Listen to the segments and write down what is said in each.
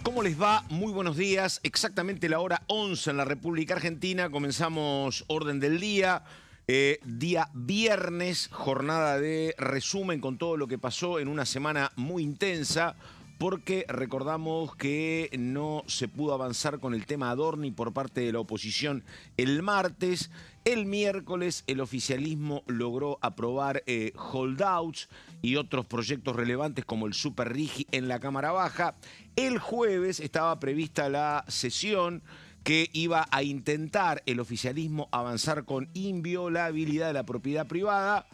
¿Cómo les va? Muy buenos días. Exactamente la hora 11 en la República Argentina. Comenzamos orden del día. Día viernes, jornada de resumen con todo lo que pasó en una semana muy intensa, porque recordamos que no se pudo avanzar con el tema Adorni por parte de la oposición el martes. El miércoles el oficialismo logró aprobar holdouts y otros proyectos relevantes como el Super Rigi en la Cámara Baja. El jueves estaba prevista la sesión que iba a intentar el oficialismo avanzar con inviolabilidad de la propiedad privada,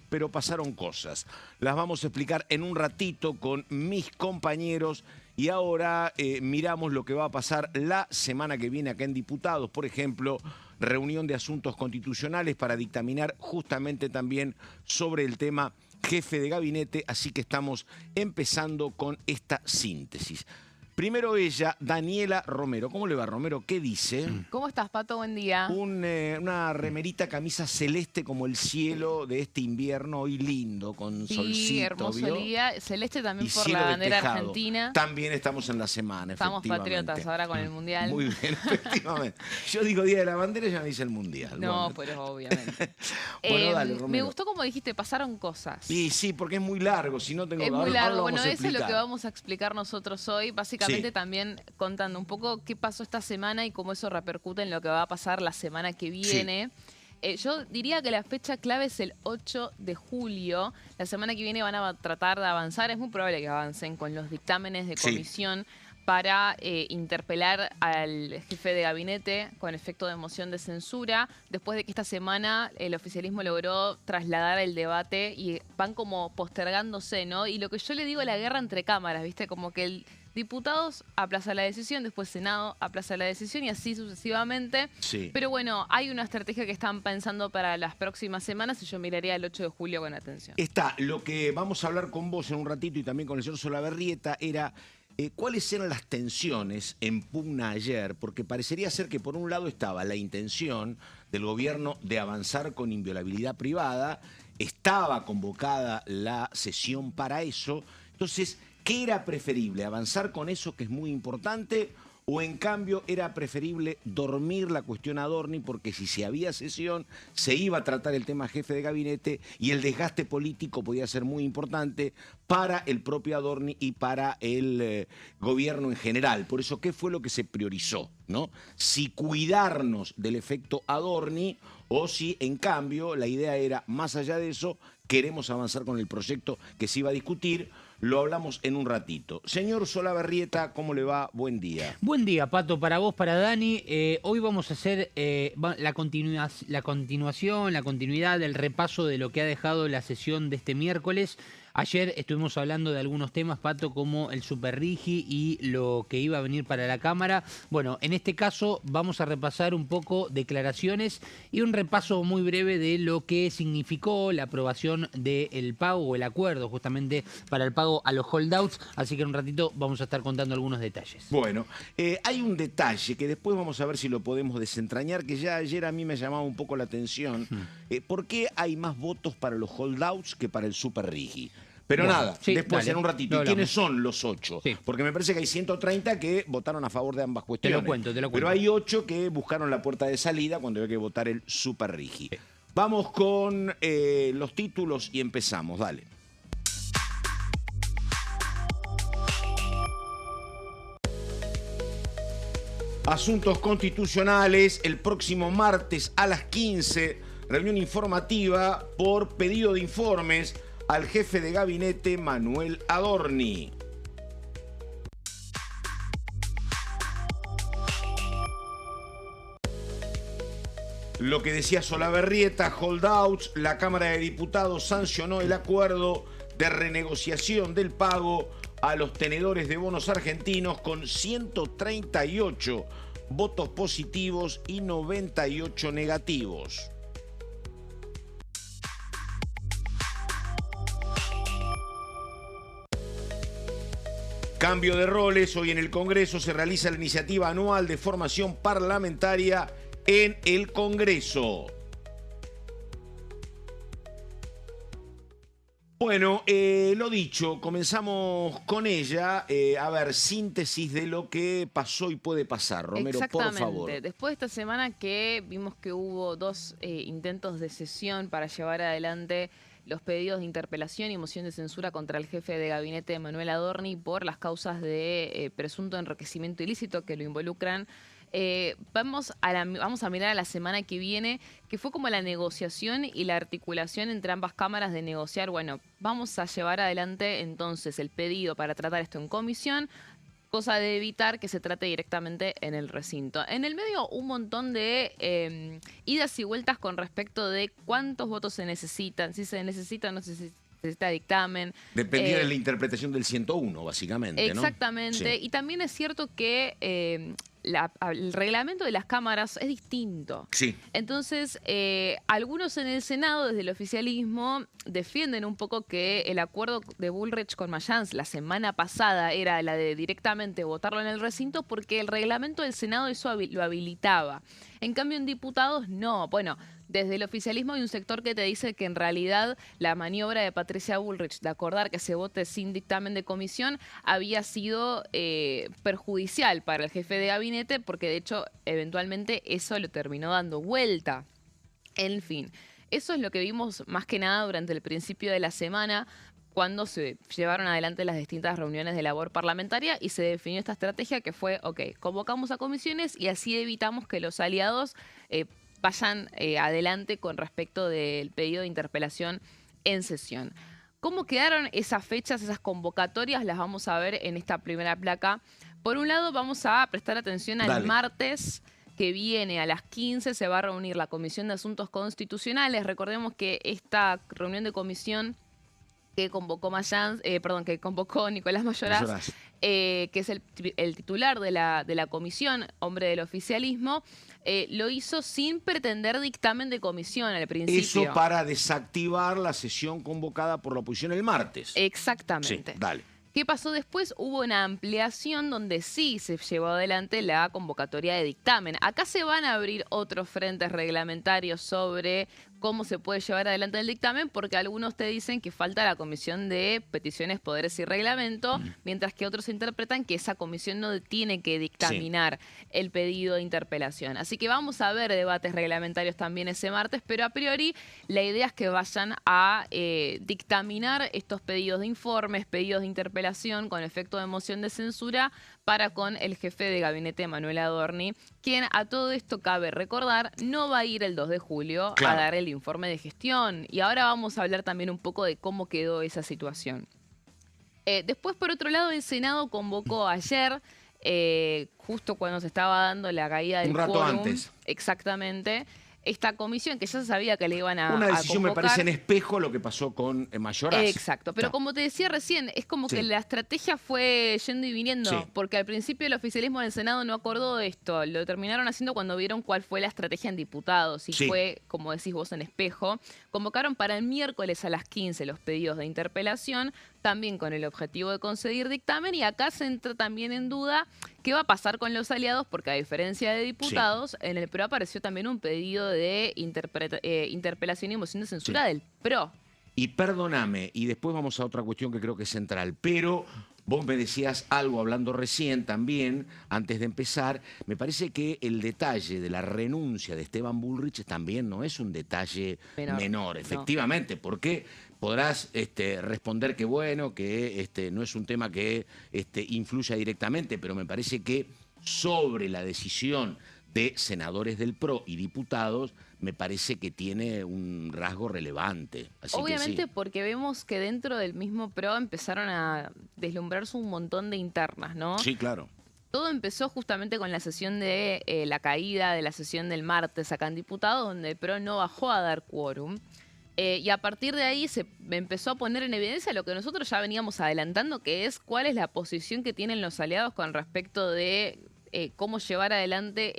pero pasaron cosas. Las vamos a explicar en un ratito con mis compañeros y ahora miramos lo que va a pasar la semana que viene acá en Diputados. Por ejemplo, reunión de asuntos constitucionales para dictaminar justamente también sobre el tema jefe de gabinete, así que estamos empezando con esta síntesis. Primero ella, Daniela Romero. ¿Cómo le va, Romero? ¿Qué dice? ¿Cómo estás, Pato? Buen día. Una remerita, camisa celeste como el cielo de este invierno, hoy lindo, con solcito. Sí, hermoso ¿vio? día. Celeste también Y por cielo la bandera despejado. argentina. También estamos en la semana, Estamos efectivamente. patriotas ahora con el Mundial. Muy bien, efectivamente. Yo digo Día de la Bandera y ya me dice el Mundial. No, Bueno. pero obviamente. Bueno, dale, Romero. Me gustó como dijiste, pasaron cosas. Y sí, porque es muy largo, si no tengo... Es muy ahora lo largo. vamos Bueno, a eso es lo que explicar. vamos a explicar nosotros hoy. Básicamente Sí. también contando un poco qué pasó esta semana y cómo eso repercute en lo que va a pasar la semana que viene. Yo diría que la fecha clave es el 8 de julio. La semana que viene van a tratar de avanzar. Es muy probable que avancen con los dictámenes de comisión para interpelar al jefe de gabinete con efecto de moción de censura, después de que esta semana el oficialismo logró trasladar el debate y van como postergándose, ¿no? Y lo que yo le digo, la guerra entre cámaras, ¿viste? Como que el diputados aplaza la decisión, después Senado aplaza la decisión y así sucesivamente. Sí. Pero bueno, hay una estrategia que están pensando para las próximas semanas y yo miraría el 8 de julio con atención. Está, lo que vamos a hablar con vos en un ratito y también con el señor Solabarrieta era cuáles eran las tensiones en pugna ayer, porque parecería ser que por un lado estaba la intención del gobierno de avanzar con inviolabilidad privada, estaba convocada la sesión para eso, entonces, ¿qué era preferible? ¿Avanzar con eso, que es muy importante? ¿O en cambio era preferible dormir la cuestión Adorni? Porque si se había sesión, se iba a tratar el tema jefe de gabinete y el desgaste político podía ser muy importante para el propio Adorni y para el gobierno en general. Por eso, ¿qué fue lo que se priorizó? ¿No? Si cuidarnos del efecto Adorni o si, en cambio, la idea era, más allá de eso, queremos avanzar con el proyecto que se iba a discutir. Lo hablamos en un ratito. Señor Solabarrieta, ¿cómo le va? Buen día. Buen día, Pato, para vos, para Dani. Hoy vamos a hacer la continuidad del repaso de lo que ha dejado la sesión de este miércoles. Ayer estuvimos hablando de algunos temas, Pato, como el Super Rigi y lo que iba a venir para la Cámara. Bueno, en este caso vamos a repasar un poco declaraciones y un repaso muy breve de lo que significó la aprobación del pago o el acuerdo justamente para el pago a los holdouts. Así que en un ratito vamos a estar contando algunos detalles. Bueno, hay un detalle que después vamos a ver si lo podemos desentrañar, que ya ayer a mí me llamaba un poco la atención. ¿Por qué hay más votos para los holdouts que para el Super Rigi? Pero bueno, nada, sí, después dale, en un ratito. lo ¿Y quiénes hablamos. son los 8? Sí. Porque me parece que hay 130 que votaron a favor de ambas cuestiones. Te lo cuento. Pero hay 8 que buscaron la puerta de salida cuando había que votar el Super Rigi. Sí. Vamos con los títulos y empezamos. Dale. Asuntos constitucionales, el próximo martes a las 15, reunión informativa por pedido de informes al jefe de gabinete Manuel Adorni. Lo que decía Solabarrieta, holdouts, la Cámara de Diputados sancionó el acuerdo de renegociación del pago a los tenedores de bonos argentinos con 138 votos positivos y 98 negativos. Cambio de roles. Hoy en el Congreso se realiza la iniciativa anual de formación parlamentaria en el Congreso. Bueno, lo dicho, comenzamos con ella. A ver, síntesis de lo que pasó y puede pasar. Romero, por favor. Después de esta semana que vimos que hubo dos intentos de sesión para llevar adelante los pedidos de interpelación y moción de censura contra el jefe de gabinete Manuel Adorni por las causas de presunto enriquecimiento ilícito que lo involucran. Vamos a mirar a la semana que viene, que fue como la negociación y la articulación entre ambas cámaras de negociar, bueno, vamos a llevar adelante entonces el pedido para tratar esto en comisión, cosa de evitar que se trate directamente en el recinto. En el medio un montón de idas y vueltas con respecto de cuántos votos se necesitan, si se necesita o no se necesita dictamen. Dependía de la interpretación del 101, básicamente, ¿no? Exactamente. Sí. Y también es cierto que el reglamento de las cámaras es distinto. Sí. Entonces, algunos en el Senado, desde el oficialismo, defienden un poco que el acuerdo de Bullrich con Mayans la semana pasada era la de directamente votarlo en el recinto porque el reglamento del Senado eso lo habilitaba. En cambio, en diputados, no. Bueno, desde el oficialismo hay un sector que te dice que en realidad la maniobra de Patricia Bullrich de acordar que se vote sin dictamen de comisión había sido perjudicial para el jefe de gabinete porque de hecho eventualmente eso lo terminó dando vuelta. En fin, eso es lo que vimos más que nada durante el principio de la semana cuando se llevaron adelante las distintas reuniones de labor parlamentaria y se definió esta estrategia que fue, ok, convocamos a comisiones y así evitamos que los aliados vayan adelante con respecto del pedido de interpelación en sesión. ¿Cómo quedaron esas fechas, esas convocatorias? Las vamos a ver en esta primera placa. Por un lado, vamos a prestar atención al martes que viene a las 15. Se va a reunir la Comisión de Asuntos Constitucionales. Recordemos que esta reunión de comisión que convocó que convocó Nicolás Mayoraz, que es el titular de la comisión, hombre del oficialismo, lo hizo sin pretender dictamen de comisión al principio. Eso para desactivar la sesión convocada por la oposición el martes. Exactamente. Sí, dale. ¿Qué pasó después? Hubo una ampliación donde sí se llevó adelante la convocatoria de dictamen. Acá se van a abrir otros frentes reglamentarios sobre cómo se puede llevar adelante el dictamen, porque algunos te dicen que falta la comisión de peticiones, poderes y reglamento, mientras que otros interpretan que esa comisión no tiene que dictaminar el pedido de interpelación. Así que vamos a ver debates reglamentarios también ese martes, pero a priori la idea es que vayan a dictaminar estos pedidos de informes, pedidos de interpelación con efecto de moción de censura para con el jefe de gabinete Manuel Adorni, quien a todo esto cabe recordar no va a ir el 2 de julio a dar el informe de gestión. Y ahora vamos a hablar también un poco de cómo quedó esa situación. Después, por otro lado, el Senado convocó ayer, justo cuando se estaba dando la caída del quórum. Un rato antes. Exactamente. Esta comisión que ya se sabía que le iban a Una decisión convocar. Me parece en espejo lo que pasó con Mayoraz. Exacto, pero como te decía recién, es como que la estrategia fue yendo y viniendo, porque al principio el oficialismo en el Senado no acordó esto, lo terminaron haciendo cuando vieron cuál fue la estrategia en diputados y fue, como decís vos, en espejo. Convocaron para el miércoles a las 15 los pedidos de interpelación, también con el objetivo de conseguir dictamen, y acá se entra también en duda qué va a pasar con los aliados, porque a diferencia de diputados, en el PRO apareció también un pedido de interpelación y moción de censura del PRO. Y perdóname, y después vamos a otra cuestión que creo que es central, pero vos me decías algo hablando recién también, antes de empezar, me parece que el detalle de la renuncia de Esteban Bullrich también no es un detalle menor efectivamente, porque podrás responder que bueno, que no es un tema que influya directamente, pero me parece que sobre la decisión de senadores del PRO y diputados, me parece que tiene un rasgo relevante. Así obviamente que sí. Porque vemos que dentro del mismo PRO empezaron a deslumbrarse un montón de internas, ¿no? Sí, claro. Todo empezó justamente con la sesión de la caída de la sesión del martes acá en diputados, donde el PRO no bajó a dar quórum. Y a partir de ahí se empezó a poner en evidencia lo que nosotros ya veníamos adelantando, que es cuál es la posición que tienen los aliados con respecto de cómo llevar adelante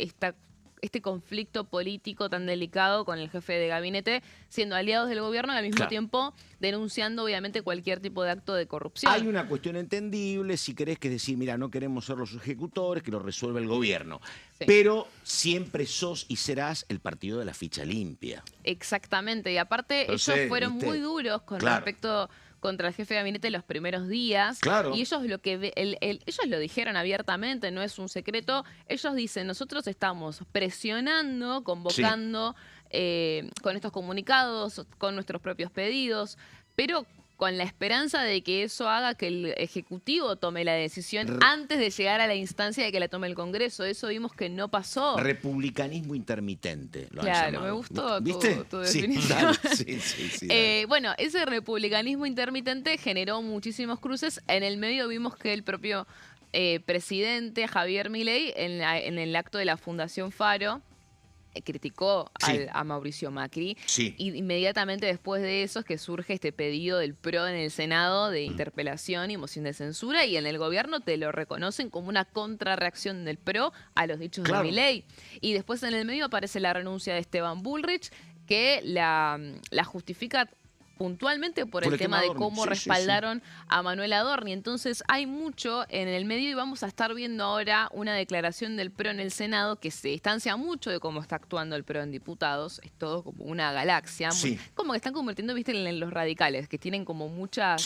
este conflicto político tan delicado con el jefe de gabinete, siendo aliados del gobierno y al mismo tiempo denunciando obviamente cualquier tipo de acto de corrupción. Hay una cuestión entendible, si querés, que es decir, mira, no queremos ser los ejecutores, que lo resuelve el gobierno. Pero siempre sos y serás el partido de la ficha limpia. Exactamente, y aparte ellos fueron muy duros con respecto contra el jefe de gabinete los primeros días. Claro. Y ellos ellos lo dijeron abiertamente, no es un secreto. Ellos dicen, nosotros estamos presionando, convocando con estos comunicados, con nuestros propios pedidos, pero con la esperanza de que eso haga que el Ejecutivo tome la decisión antes de llegar a la instancia de que la tome el Congreso. Eso vimos que no pasó. Republicanismo intermitente, lo han Claro, llamado. me gustó ¿Viste? tu Sí, definición. dale, sí, dale. Bueno, ese republicanismo intermitente generó muchísimos cruces. En el medio vimos que el propio presidente Javier Milei, en el acto de la Fundación Faro, criticó a Mauricio Macri. Sí. Y inmediatamente después de eso es que surge este pedido del PRO en el Senado de interpelación y moción de censura, y en el gobierno te lo reconocen como una contrarreacción del PRO a los dichos de Milei. Y después en el medio aparece la renuncia de Esteban Bullrich, que la justifica puntualmente por el tema de cómo respaldaron a Manuel Adorni. Entonces hay mucho en el medio y vamos a estar viendo ahora una declaración del PRO en el Senado que se distancia mucho de cómo está actuando el PRO en diputados. Es todo como una galaxia. Como que están convirtiendo, viste, en los radicales, que tienen como muchas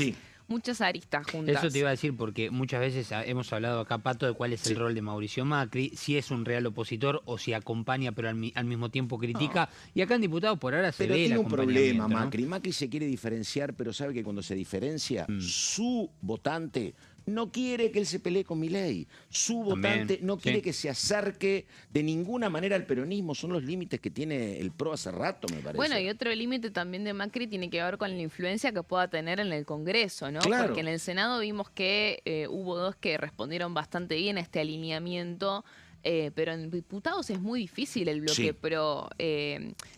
aristas juntas. Eso te iba a decir, porque muchas veces hemos hablado acá, Pato, de cuál es el rol de Mauricio Macri, si es un real opositor o si acompaña pero al mismo tiempo critica. Y acá en diputados por ahora se ve el acompañamiento. Pero tiene un problema, ¿no? Macri. Macri se quiere diferenciar, pero sabe que cuando se diferencia, su votante no quiere que él se pelee con Milei. Su votante no quiere que se acerque de ninguna manera al peronismo. Son los límites que tiene el PRO hace rato, me parece. Bueno, y otro límite también de Macri tiene que ver con la influencia que pueda tener en el Congreso, ¿no? Claro. Porque en el Senado vimos que hubo dos que respondieron bastante bien a este alineamiento. Pero en diputados es muy difícil el bloque PRO.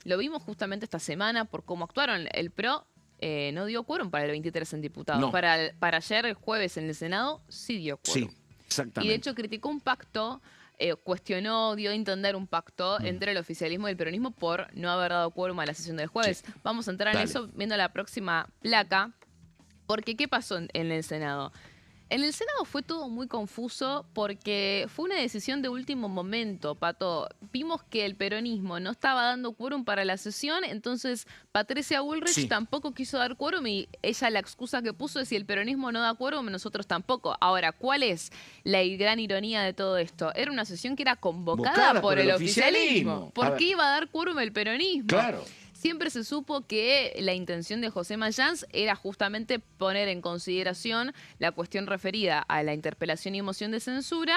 Lo vimos justamente esta semana por cómo actuaron. El PRO no dio quórum para el 23 en diputados. No. Para ayer, el jueves, en el Senado, sí dio quórum. Sí, exactamente. Y de hecho criticó un pacto, cuestionó, dio a entender un pacto entre el oficialismo y el peronismo por no haber dado quórum a la sesión del jueves. Vamos a entrar en eso viendo la próxima placa. Porque, ¿qué pasó en el Senado? En el Senado fue todo muy confuso porque fue una decisión de último momento, Pato. Vimos que el peronismo no estaba dando quórum para la sesión, entonces Patricia Bullrich tampoco quiso dar quórum y ella la excusa que puso es: si el peronismo no da quórum, nosotros tampoco. Ahora, ¿cuál es la gran ironía de todo esto? Era una sesión que era convocada por el oficialismo. ¿Por qué iba a dar quórum el peronismo? Claro. Siempre se supo que la intención de José Mayans era justamente poner en consideración la cuestión referida a la interpelación y moción de censura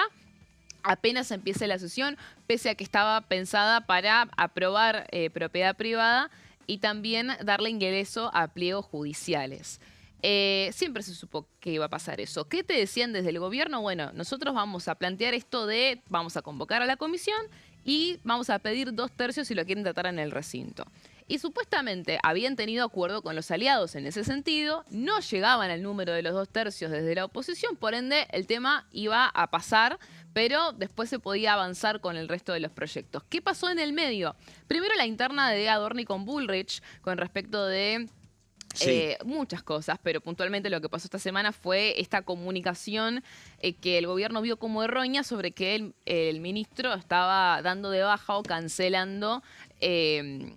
apenas empiece la sesión, pese a que estaba pensada para aprobar propiedad privada y también darle ingreso a pliegos judiciales. Siempre se supo que iba a pasar eso. ¿Qué te decían desde el gobierno? Bueno, nosotros vamos a plantear esto vamos a convocar a la comisión y vamos a pedir 2/3 si lo quieren tratar en el recinto. Y supuestamente habían tenido acuerdo con los aliados en ese sentido, no llegaban al número de los 2/3 desde la oposición, por ende el tema iba a pasar, pero después se podía avanzar con el resto de los proyectos. ¿Qué pasó en el medio? Primero la interna de Adorni con Bullrich con respecto de muchas cosas, pero puntualmente lo que pasó esta semana fue esta comunicación que el gobierno vio como errónea sobre que el ministro estaba dando de baja o cancelando el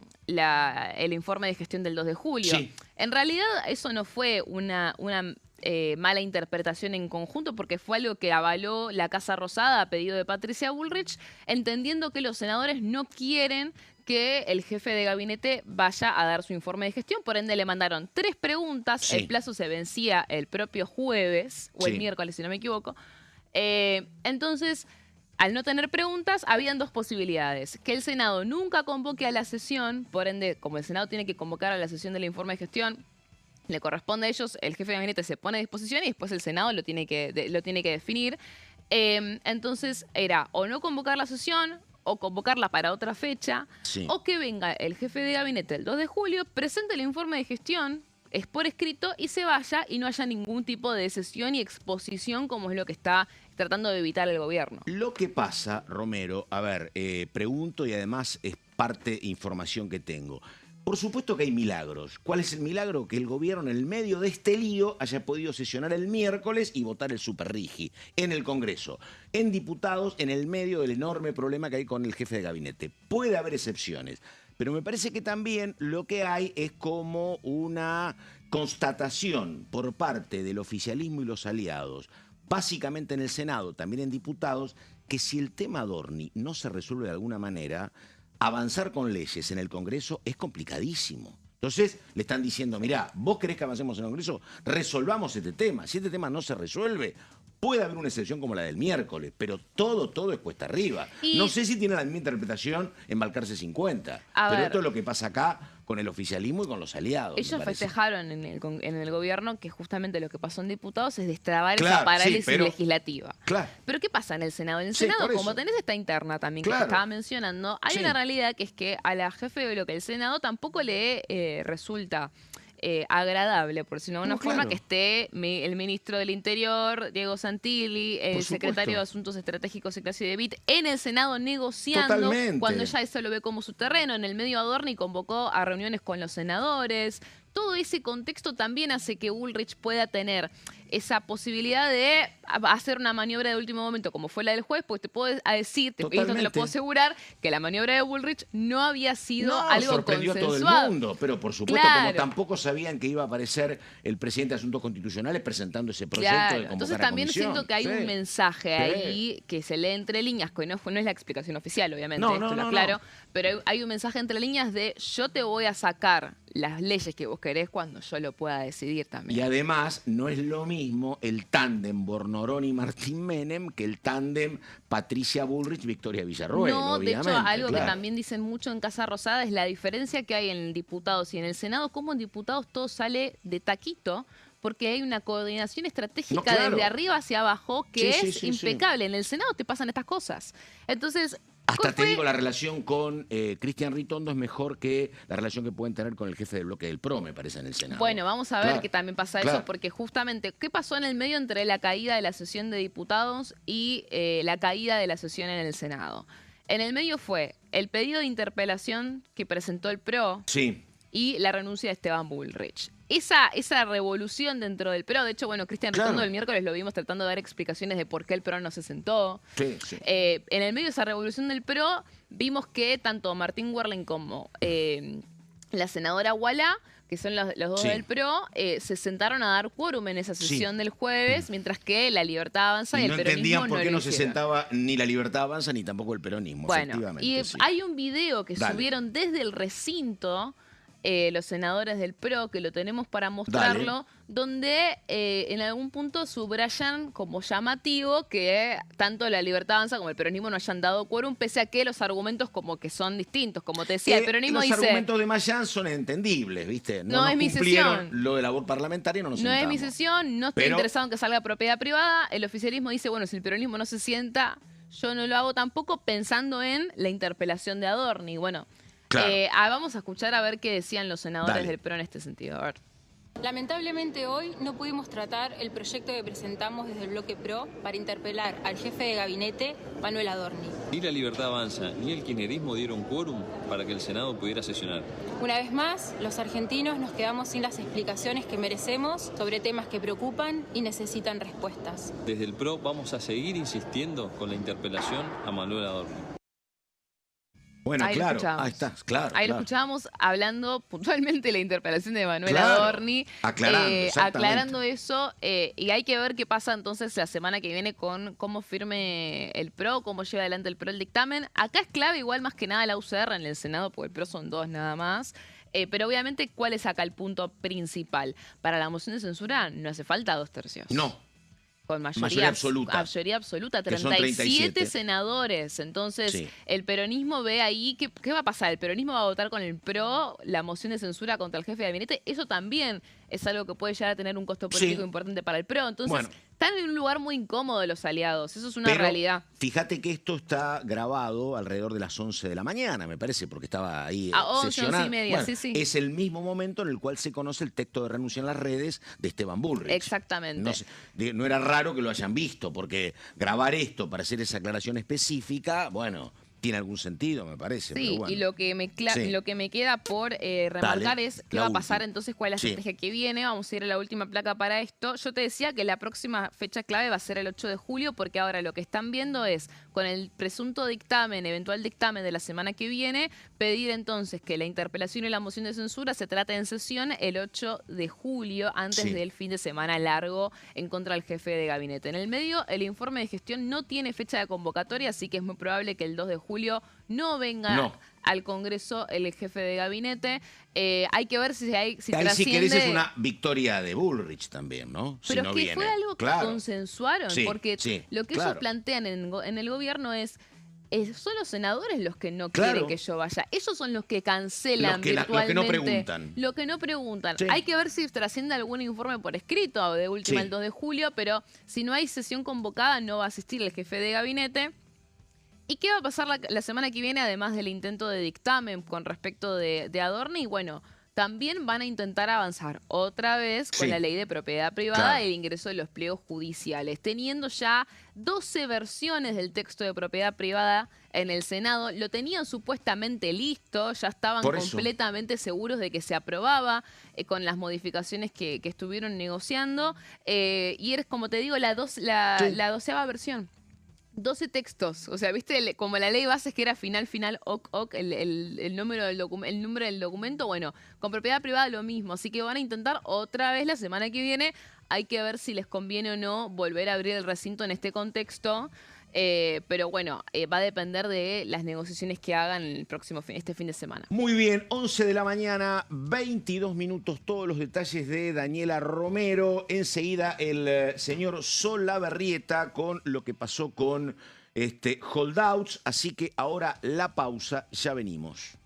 informe de gestión del 2 de julio. En realidad eso no fue una mala interpretación en conjunto, porque fue algo que avaló la Casa Rosada a pedido de Patricia Bullrich, entendiendo que los senadores no quieren que el jefe de gabinete vaya a dar su informe de gestión. Por ende, le mandaron 3 preguntas. El plazo se vencía el propio jueves, o el miércoles, si no me equivoco. Entonces, al no tener preguntas, habían 2 posibilidades. Que el Senado nunca convoque a la sesión, por ende, como el Senado tiene que convocar a la sesión del informe de gestión, le corresponde a ellos, el jefe de gabinete se pone a disposición y después el Senado lo tiene que definir. Entonces, era o no convocar la sesión, o convocarla para otra fecha, o que venga el jefe de gabinete el 2 de julio, presente el informe de gestión, es por escrito, y se vaya y no haya ningún tipo de sesión y exposición como es lo que está tratando de evitar el gobierno. Lo que pasa, Romero, a ver, pregunto y además es parte información que tengo. Por supuesto que hay milagros. ¿Cuál es el milagro? Que el gobierno en el medio de este lío haya podido sesionar el miércoles y votar el superrigi en el Congreso, en diputados, en el medio del enorme problema que hay con el jefe de gabinete. Puede haber excepciones, pero me parece que también lo que hay es como una constatación por parte del oficialismo y los aliados, básicamente en el Senado, también en diputados, que si el tema Adorni no se resuelve de alguna manera, avanzar con leyes en el Congreso es complicadísimo. Entonces le están diciendo, mirá, vos querés que avancemos en el Congreso, resolvamos este tema. Si este tema no se resuelve, puede haber una excepción como la del miércoles, pero todo es cuesta arriba. Y... no sé si tiene la misma interpretación en Balcarce 50, pero esto es lo que pasa acá con el oficialismo y con los aliados. Ellos festejaron en el gobierno que justamente lo que pasó en diputados es destrabar esa parálisis legislativa. Claro. Pero ¿qué pasa en el Senado? En el Senado, como tenés esta interna también que te estaba mencionando, hay una realidad que es que a la jefe de bloque del Senado tampoco le resulta agradable, por decirlo de alguna forma, que esté el ministro del Interior, Diego Santilli, el secretario de Asuntos Estratégicos, Ignacio de Witt, en el Senado negociando, cuando ella eso lo ve como su terreno. En el medio Adorni convocó a reuniones con los senadores. Todo ese contexto también hace que Bullrich pueda tener esa posibilidad de hacer una maniobra de último momento, como fue la del juez, porque te puedo decir, te lo puedo asegurar, que la maniobra de Bullrich no había sido algo sorprendió consensuado. a todo el mundo, pero por supuesto, como tampoco sabían que iba a aparecer el presidente de Asuntos Constitucionales presentando ese proyecto de convocar Entonces a también comisión. siento que hay un mensaje ahí que se lee entre líneas, que no es la explicación oficial, obviamente, claro, pero hay un mensaje entre líneas de yo te voy a sacar las leyes que vos querés cuando yo lo pueda decidir también. Y además, no es lo mismo el tándem Bornorón y Martín Menem que el tándem Patricia Bullrich-Victoria Villarroel, obviamente. De hecho, algo que también dicen mucho en Casa Rosada es la diferencia que hay en diputados y en el Senado, cómo en diputados todo sale de taquito, porque hay una coordinación estratégica desde arriba hacia abajo que es impecable. En el Senado te pasan estas cosas. Entonces... Hasta te digo, la relación con Cristian Ritondo es mejor que la relación que pueden tener con el jefe del bloque del PRO, me parece, en el Senado. Bueno, vamos a ver que también pasa eso, porque justamente, ¿qué pasó en el medio entre la caída de la sesión de diputados y la caída de la sesión en el Senado? En el medio fue el pedido de interpelación que presentó el PRO y la renuncia de Esteban Bullrich. Esa revolución dentro del PRO, de hecho, bueno, Cristian Ritondo el miércoles lo vimos tratando de dar explicaciones de por qué el PRO no se sentó. En el medio de esa revolución del PRO, vimos que tanto Martín Werlein como la senadora Wallah, que son los dos del PRO, se sentaron a dar quórum en esa sesión del jueves, mientras que la Libertad Avanza y el peronismo entendían por qué no se sentaba ni la Libertad Avanza ni tampoco el peronismo, efectivamente. Y hay un video que subieron desde el recinto los senadores del PRO, que lo tenemos para mostrarlo, donde en algún punto subrayan como llamativo que tanto la Libertad Avanza como el peronismo no hayan dado quórum, pese a que los argumentos como que son distintos. Como te decía, el peronismo los dice... Los argumentos de Mayán son entendibles, ¿viste? No es mi sesión. Lo de labor parlamentaria, no nos sentamos. No es mi sesión, no estoy interesado en que salga propiedad privada. El oficialismo dice, bueno, si el peronismo no se sienta, yo no lo hago tampoco, pensando en la interpelación de Adorni. Bueno... vamos a escuchar a ver qué decían los senadores del PRO en este sentido. A ver. Lamentablemente hoy no pudimos tratar el proyecto que presentamos desde el bloque PRO para interpelar al jefe de gabinete, Manuel Adorni. Ni la Libertad Avanza ni el kirchnerismo dieron quórum para que el Senado pudiera sesionar. Una vez más, los argentinos nos quedamos sin las explicaciones que merecemos sobre temas que preocupan y necesitan respuestas. Desde el PRO vamos a seguir insistiendo con la interpelación a Manuel Adorni. Bueno, ahí ahí está, Ahí lo escuchábamos hablando puntualmente de la interpelación de Manuel Adorni, aclarando eso, y hay que ver qué pasa entonces la semana que viene con cómo firme el PRO, cómo lleva adelante el PRO el dictamen. Acá es clave igual más que nada la UCR en el Senado, porque el PRO son dos nada más. Pero obviamente, ¿cuál es acá el punto principal? Para la moción de censura no hace falta 2/3. No. Con mayoría absoluta. 37 senadores. Entonces, el peronismo ve ahí, ¿qué va a pasar? ¿El peronismo va a votar con el PRO la moción de censura contra el jefe de gabinete? Eso también es algo que puede llegar a tener un costo político importante para el PRO. Entonces, están en un lugar muy incómodo los aliados. Eso es una realidad. Fíjate que esto está grabado alrededor de las 11 de la mañana, me parece, porque estaba ahí a 11, 11 y media, bueno, es el mismo momento en el cual se conoce el texto de renuncia en las redes de Esteban Bullrich. Exactamente. No era raro que lo hayan visto, porque grabar esto para hacer esa aclaración específica, bueno, tiene algún sentido, me parece. Sí, pero bueno. y lo que Sí. lo que me queda por remarcar Dale, es qué la va a pasar última. entonces, cuál es la Sí. estrategia que viene. Vamos a ir a la última placa para esto. Yo te decía que la próxima fecha clave va a ser el 8 de julio, porque ahora lo que están viendo es, con el presunto dictamen, eventual dictamen de la semana que viene, pedir entonces que la interpelación y la moción de censura se trate en sesión el 8 de julio, antes Sí. del fin de semana largo en contra del jefe de gabinete. En el medio, el informe de gestión no tiene fecha de convocatoria, así que es muy probable que el 2 de julio no venga No. al Congreso el jefe de gabinete. Hay que ver si Ahí trasciende. si querés es una victoria de Bullrich también, ¿no? Si Pero no es que viene. fue algo que Claro. consensuaron, Sí, porque sí, lo que claro. ellos plantean en el gobierno es son los senadores los que no Claro. quieren que yo vaya. Ellos son los que cancelan Los que no virtualmente. preguntan. Lo que no preguntan. Sí. Hay que ver si trasciende algún informe por escrito, o de última Sí. el 2 de julio, pero si no hay sesión convocada no va a asistir el jefe de gabinete. ¿Y qué va a pasar la semana que viene, además del intento de dictamen con respecto de Adorni? Bueno, también van a intentar avanzar otra vez con Sí. la ley de propiedad privada Claro. y el ingreso de los pliegos judiciales, teniendo ya 12 versiones del texto de propiedad privada en el Senado. Lo tenían supuestamente listo, ya estaban Por eso. completamente seguros de que se aprobaba con las modificaciones que estuvieron negociando. Y eres, como te digo, la 12ª versión. 12 textos, o sea, viste, como la ley base es que era final, el número del documento, bueno, con propiedad privada lo mismo, así que van a intentar otra vez la semana que viene. Hay que ver si les conviene o no volver a abrir el recinto en este contexto, pero bueno, va a depender de las negociaciones que hagan este fin de semana. Muy bien, 11 de la mañana, 22 minutos, todos los detalles de Daniela Romero. Enseguida el señor Solabarrieta con lo que pasó con holdouts. Así que ahora la pausa, ya venimos.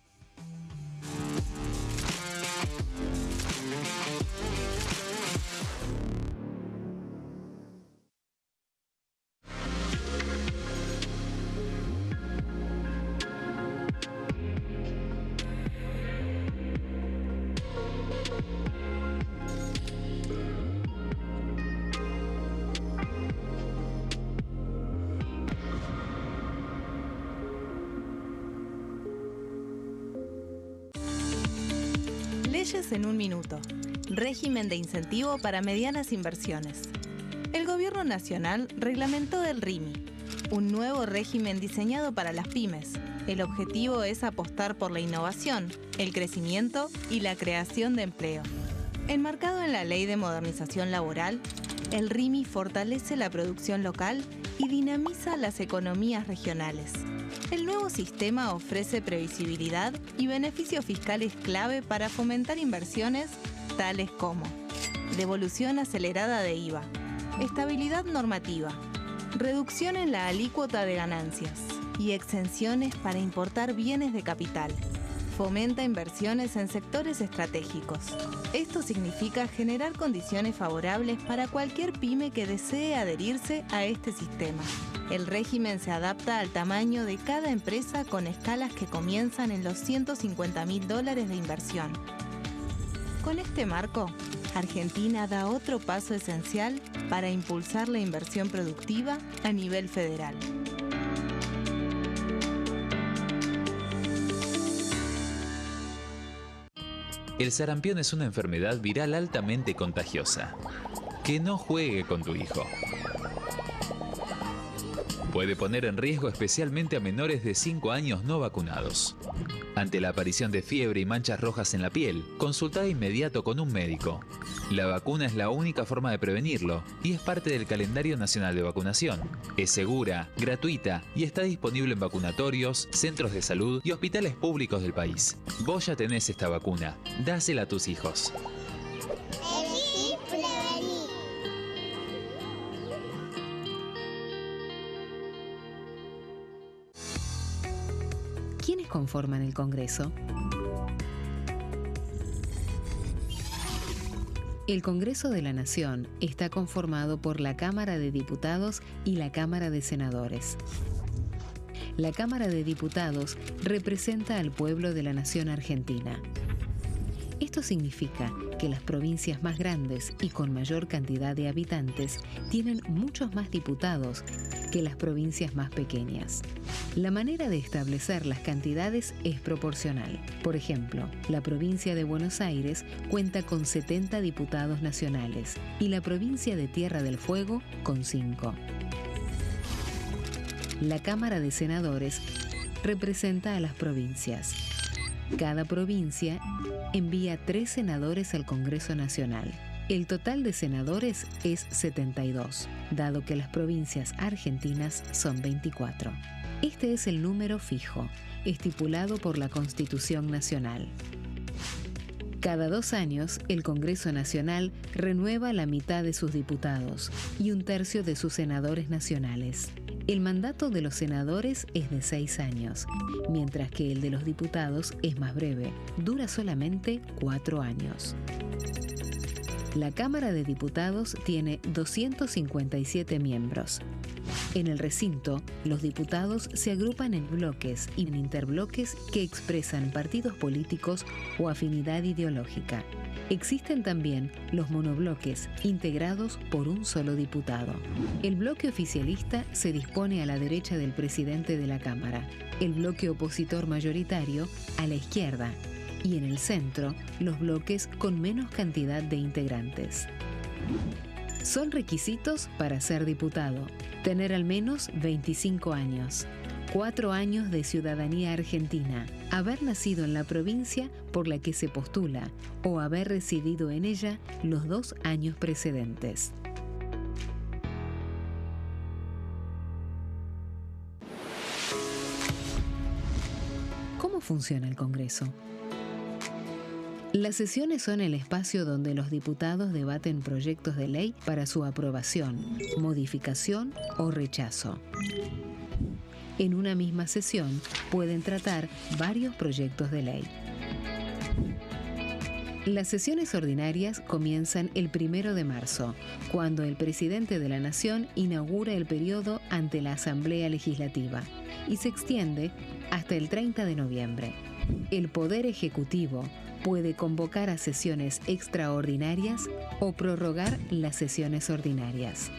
Leyes en un minuto. Régimen de incentivo para medianas inversiones. El Gobierno Nacional reglamentó el RIMI, un nuevo régimen diseñado para las pymes. El objetivo es apostar por la innovación, el crecimiento y la creación de empleo. Enmarcado en la Ley de Modernización Laboral, el RIMI fortalece la producción local y dinamiza las economías regionales. El nuevo sistema ofrece previsibilidad y beneficios fiscales clave para fomentar inversiones tales como devolución acelerada de IVA, estabilidad normativa, reducción en la alícuota de ganancias y exenciones para importar bienes de capital. Fomenta inversiones en sectores estratégicos. Esto significa generar condiciones favorables para cualquier pyme que desee adherirse a este sistema. El régimen se adapta al tamaño de cada empresa con escalas que comienzan en los $150.000 de inversión. Con este marco, Argentina da otro paso esencial para impulsar la inversión productiva a nivel federal. El sarampión es una enfermedad viral altamente contagiosa. Que no juegue con tu hijo. Puede poner en riesgo especialmente a menores de 5 años no vacunados. Ante la aparición de fiebre y manchas rojas en la piel, consulta de inmediato con un médico. La vacuna es la única forma de prevenirlo y es parte del calendario nacional de vacunación. Es segura, gratuita y está disponible en vacunatorios, centros de salud y hospitales públicos del país. Vos ya tenés esta vacuna, dásela a tus hijos. Elegí prevenir. ¿Quiénes conforman el Congreso? El Congreso de la Nación está conformado por la Cámara de Diputados y la Cámara de Senadores. La Cámara de Diputados representa al pueblo de la nación argentina. Esto significa que las provincias más grandes y con mayor cantidad de habitantes tienen muchos más diputados que las provincias más pequeñas. La manera de establecer las cantidades es proporcional. Por ejemplo, la provincia de Buenos Aires cuenta con 70 diputados nacionales y la provincia de Tierra del Fuego con 5. La Cámara de Senadores representa a las provincias. Cada provincia envía 3 senadores al Congreso Nacional. El total de senadores es 72, dado que las provincias argentinas son 24. Este es el número fijo, estipulado por la Constitución Nacional. Cada 2 años, el Congreso Nacional renueva la mitad de sus diputados y 1/3 de sus senadores nacionales. El mandato de los senadores es de 6 años, mientras que el de los diputados es más breve, dura solamente 4 años. La Cámara de Diputados tiene 257 miembros. En el recinto, los diputados se agrupan en bloques y en interbloques que expresan partidos políticos o afinidad ideológica. Existen también los monobloques, integrados por un solo diputado. El bloque oficialista se dispone a la derecha del presidente de la Cámara, el bloque opositor mayoritario a la izquierda, y en el centro, los bloques con menos cantidad de integrantes. Son requisitos para ser diputado: tener al menos 25 años, 4 años de ciudadanía argentina, haber nacido en la provincia por la que se postula o haber residido en ella los 2 años precedentes. ¿Cómo funciona el Congreso? Las sesiones son el espacio donde los diputados debaten proyectos de ley para su aprobación, modificación o rechazo. En una misma sesión pueden tratar varios proyectos de ley. Las sesiones ordinarias comienzan el 1 de marzo, cuando el presidente de la Nación inaugura el periodo ante la Asamblea Legislativa, y se extiende hasta el 30 de noviembre. El Poder Ejecutivo puede convocar a sesiones extraordinarias o prorrogar las sesiones ordinarias.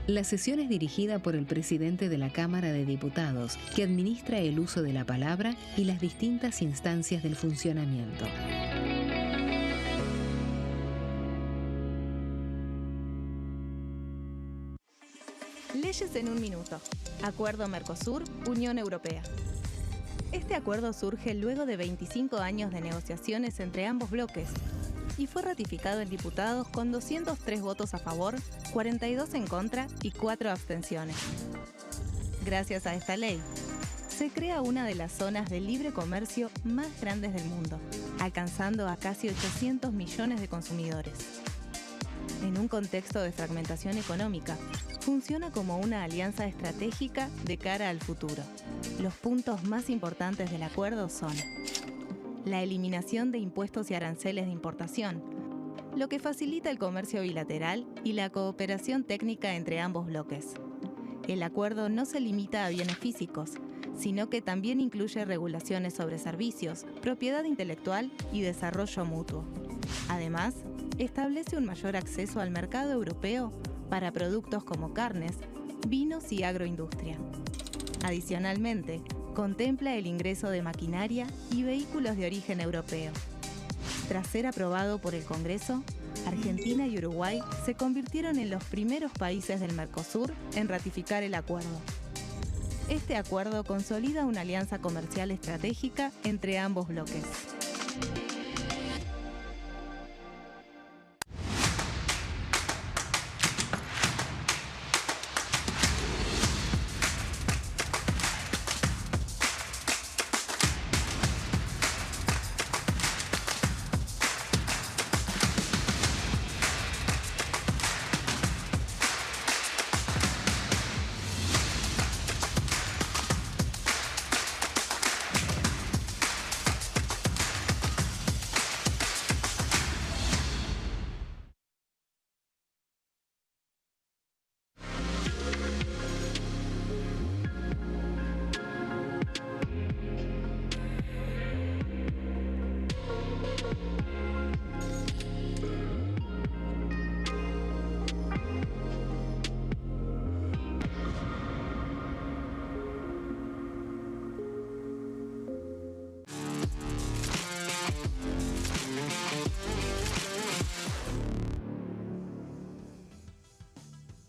La sesión es dirigida por el presidente de la Cámara de Diputados, que administra el uso de la palabra y las distintas instancias del funcionamiento. Leyes en un minuto. Acuerdo Mercosur-Unión Europea. Este acuerdo surge luego de 25 años de negociaciones entre ambos bloques y fue ratificado en diputados con 203 votos a favor, 42 en contra y 4 abstenciones. Gracias a esta ley, se crea una de las zonas de libre comercio más grandes del mundo, alcanzando a casi 800 millones de consumidores. En un contexto de fragmentación económica, funciona como una alianza estratégica de cara al futuro. Los puntos más importantes del acuerdo son: la eliminación de impuestos y aranceles de importación, lo que facilita el comercio bilateral y la cooperación técnica entre ambos bloques. El acuerdo no se limita a bienes físicos, sino que también incluye regulaciones sobre servicios, propiedad intelectual y desarrollo mutuo. Además, establece un mayor acceso al mercado europeo para productos como carnes, vinos y agroindustria. Adicionalmente, contempla el ingreso de maquinaria y vehículos de origen europeo. Tras ser aprobado por el Congreso, Argentina y Uruguay se convirtieron en los primeros países del Mercosur en ratificar el acuerdo. Este acuerdo consolida una alianza comercial estratégica entre ambos bloques.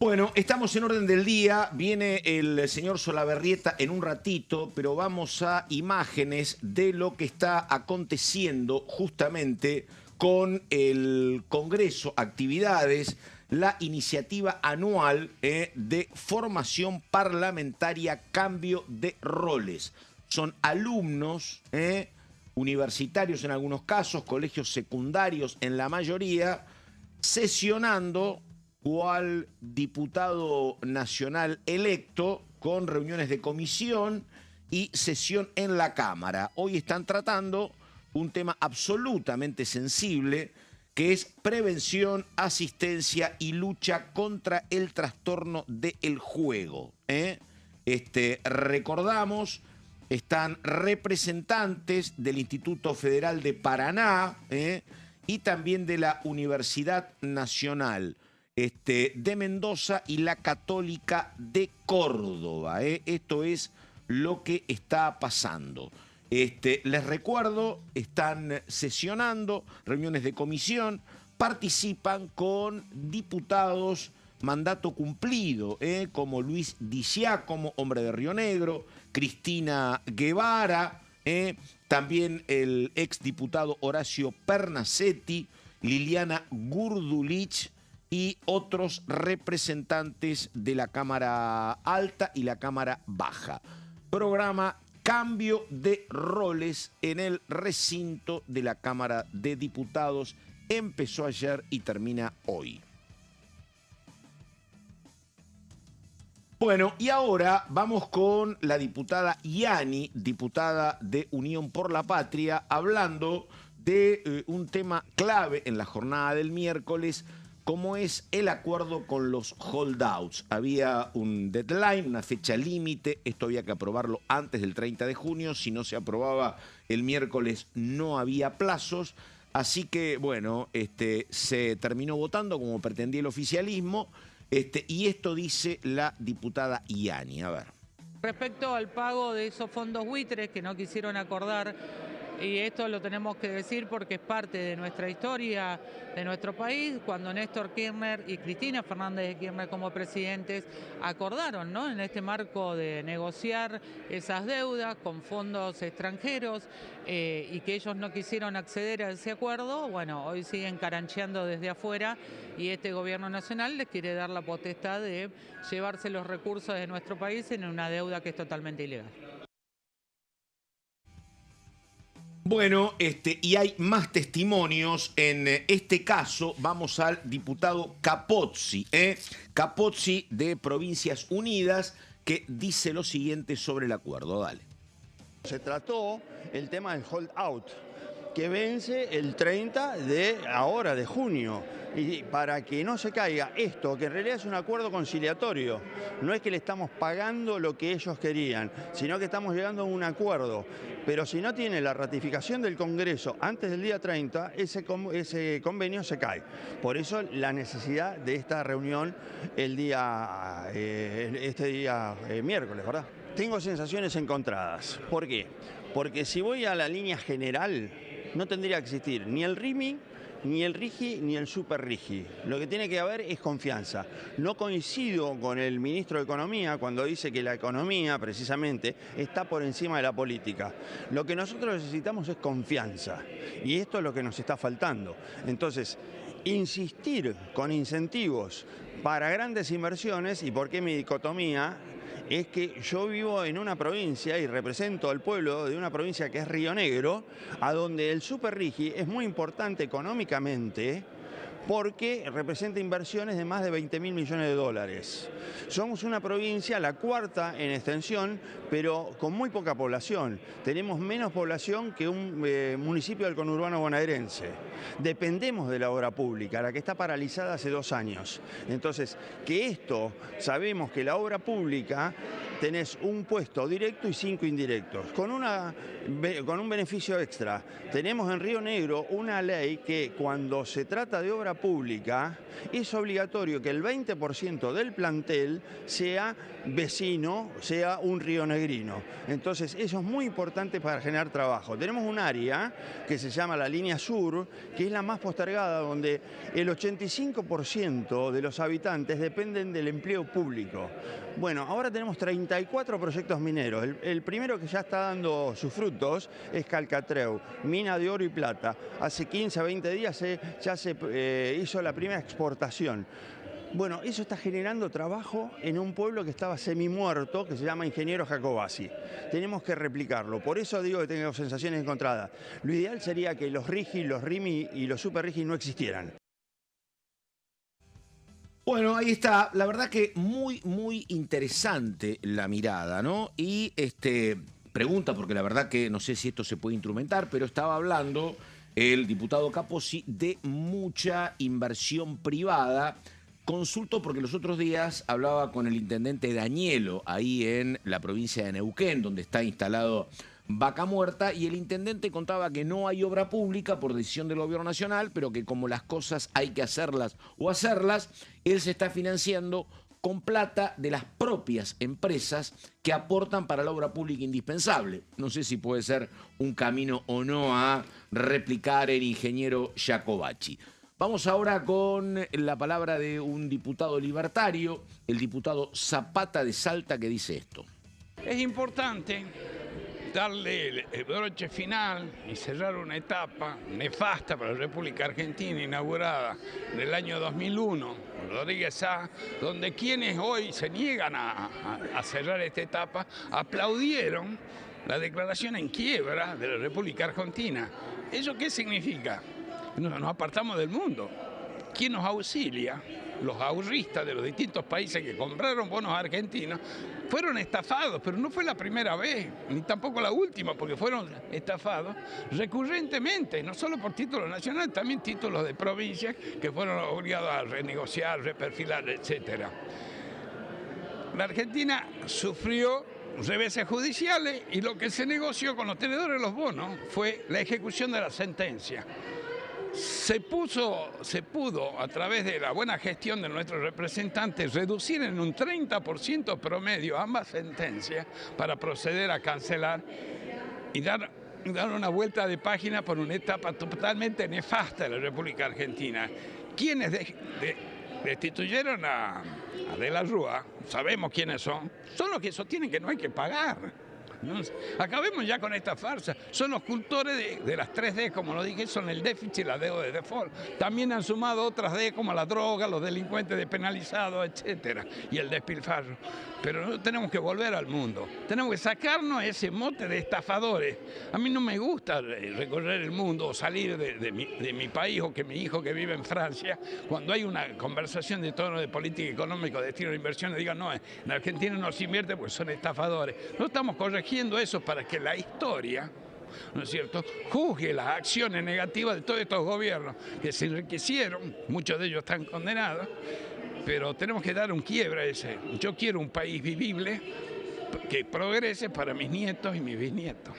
Bueno, estamos en orden del día, viene el señor Solaberrieta en un ratito, pero vamos a imágenes de lo que está aconteciendo justamente con el Congreso, actividades, la iniciativa anual de formación parlamentaria, cambio de roles. Son alumnos universitarios en algunos casos, colegios secundarios en la mayoría, sesionando cual diputado nacional electo con reuniones de comisión y sesión en la Cámara. Hoy están tratando un tema absolutamente sensible que es prevención, asistencia y lucha contra el trastorno del juego. Recordamos, están representantes del Instituto Federal de Paraná y también de la Universidad Nacional de Mendoza y la Católica de Córdoba. Esto es lo que está pasando. Les recuerdo, están sesionando, reuniones de comisión, participan con diputados mandato cumplido, como Luis Di Giacomo, hombre de Río Negro, Cristina Guevara, también el exdiputado Horacio Pernasetti, Liliana Gurdulich y otros representantes de la Cámara Alta y la Cámara Baja. Programa Cambio de Roles en el recinto de la Cámara de Diputados. Empezó ayer y termina hoy. Bueno, y ahora vamos con la diputada Yani, diputada de Unión por la Patria, hablando de un tema clave en la jornada del miércoles, como es el acuerdo con los holdouts. Había un deadline, una fecha límite, esto había que aprobarlo antes del 30 de junio, si no se aprobaba el miércoles no había plazos, así que bueno, se terminó votando como pretendía el oficialismo, y esto dice la diputada Yani. A ver. Respecto al pago de esos fondos buitres que no quisieron acordar, y esto lo tenemos que decir porque es parte de nuestra historia, de nuestro país, cuando Néstor Kirchner y Cristina Fernández de Kirchner como presidentes acordaron, ¿no?, en este marco de negociar esas deudas con fondos extranjeros y que ellos no quisieron acceder a ese acuerdo. Bueno, hoy siguen carancheando desde afuera y este gobierno nacional les quiere dar la potestad de llevarse los recursos de nuestro país en una deuda que es totalmente ilegal. Bueno, y hay más testimonios. En este caso vamos al diputado Capozzi, Capozzi de Provincias Unidas, que dice lo siguiente sobre el acuerdo. Dale. Se trató el tema del hold out, que vence el 30 de junio. Y para que no se caiga esto, que en realidad es un acuerdo conciliatorio, no es que le estamos pagando lo que ellos querían, sino que estamos llegando a un acuerdo. Pero si no tiene la ratificación del Congreso antes del día 30, ese convenio se cae. Por eso la necesidad de esta reunión este día miércoles, ¿verdad? Tengo sensaciones encontradas. ¿Por qué? Porque si voy a la línea general, no tendría que existir ni el RIMI, ni el RIGI, ni el Super RIGI. Lo que tiene que haber es confianza. No coincido con el ministro de Economía cuando dice que la economía, precisamente, está por encima de la política. Lo que nosotros necesitamos es confianza. Y esto es lo que nos está faltando. Entonces, insistir con incentivos para grandes inversiones, ¿y por qué mi dicotomía? Es que yo vivo en una provincia y represento al pueblo de una provincia que es Río Negro, a donde el Super RIGI es muy importante económicamente porque representa inversiones de más de 20.000 millones de dólares. Somos una provincia, la cuarta en extensión, pero con muy poca población. Tenemos menos población que un municipio del conurbano bonaerense. Dependemos de la obra pública, la que está paralizada hace 2 años. Entonces, sabemos que la obra pública tenés un puesto directo y 5 indirectos, con un beneficio extra. Tenemos en Río Negro una ley que cuando se trata de obra pública es obligatorio que el 20% del plantel sea vecino, sea un rionegrino. Entonces eso es muy importante para generar trabajo. Tenemos un área que se llama la línea sur, que es la más postergada, donde el 85% de los habitantes dependen del empleo público. Bueno, ahora tenemos 34 proyectos mineros. El primero que ya está dando sus frutos es Calcatreu, mina de oro y plata. Hace 15 a 20 días ya se hizo la primera exportación. Bueno, eso está generando trabajo en un pueblo que estaba semimuerto, que se llama Ingeniero Jacobasi. Tenemos que replicarlo, por eso digo que tengo sensaciones encontradas. Lo ideal sería que los RIGI, los RIMI y los Super RIGI no existieran. Bueno, ahí está. La verdad que muy interesante la mirada, ¿no? Y pregunta, porque la verdad que no sé si esto se puede instrumentar, pero estaba hablando el diputado Capozzi de mucha inversión privada. Consulto porque los otros días hablaba con el intendente Dañelo, ahí en la provincia de Neuquén, donde está instalado Vaca Muerta, y el intendente contaba que no hay obra pública por decisión del gobierno nacional, pero que como las cosas hay que hacerlas o hacerlas, él se está financiando con plata de las propias empresas que aportan para la obra pública indispensable. No sé si puede ser un camino o no a replicar el ingeniero Jacobacci. Vamos ahora con la palabra de un diputado libertario, el diputado Zapata de Salta, que dice esto. Es importante darle el broche final y cerrar una etapa nefasta para la República Argentina, inaugurada en el año 2001, Rodríguez Sá, donde quienes hoy se niegan a cerrar esta etapa aplaudieron la declaración en quiebra de la República Argentina. ¿Eso qué significa? Nos apartamos del mundo. ¿Quién nos auxilia? Los ahorristas de los distintos países que compraron bonos argentinos fueron estafados, pero no fue la primera vez, ni tampoco la última, porque fueron estafados recurrentemente, no solo por títulos nacionales, también títulos de provincias que fueron obligados a renegociar, reperfilar, etc. La Argentina sufrió reveses judiciales y lo que se negoció con los tenedores de los bonos fue la ejecución de la sentencia. Se pudo, a través de la buena gestión de nuestros representantes, reducir en un 30% promedio ambas sentencias para proceder a cancelar y dar una vuelta de página por una etapa totalmente nefasta de la República Argentina. Quienes destituyeron a De la Rúa, sabemos quiénes son los que sostienen que no hay que pagar. No, acabemos ya con esta farsa. Son los cultores de las 3D, como lo dije, son el déficit y la deuda de default. También han sumado otras D como la droga, los delincuentes despenalizados, etcétera, y el despilfarro. Pero no tenemos que volver al mundo. Tenemos que sacarnos ese mote de estafadores. A mí no me gusta recorrer el mundo o salir de mi país o que mi hijo que vive en Francia, cuando hay una conversación de tono de política económica, de destino de inversión, digan, no, en Argentina no se invierte porque son estafadores. No estamos corrigiendo eso para que la historia, ¿no es cierto?, juzgue las acciones negativas de todos estos gobiernos que se enriquecieron, muchos de ellos están condenados, pero tenemos que dar un quiebre a ese. Yo quiero un país vivible que progrese para mis nietos y mis bisnietos.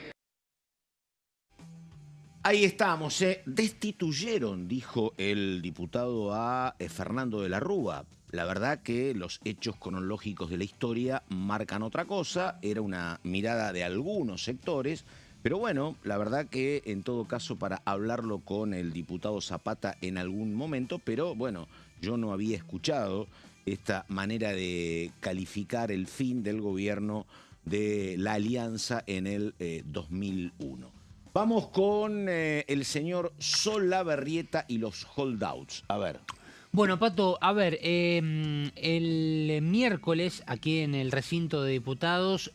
Ahí estamos, destituyeron, dijo el diputado a Fernando de la Rúa. La verdad que los hechos cronológicos de la historia marcan otra cosa, era una mirada de algunos sectores, pero bueno, la verdad que en todo caso para hablarlo con el diputado Zapata en algún momento, pero bueno, yo no había escuchado esta manera de calificar el fin del gobierno de la Alianza en el 2001. Vamos con el señor Solabarrieta y los holdouts. A ver. Bueno, Pato, a ver, el miércoles aquí en el recinto de diputados,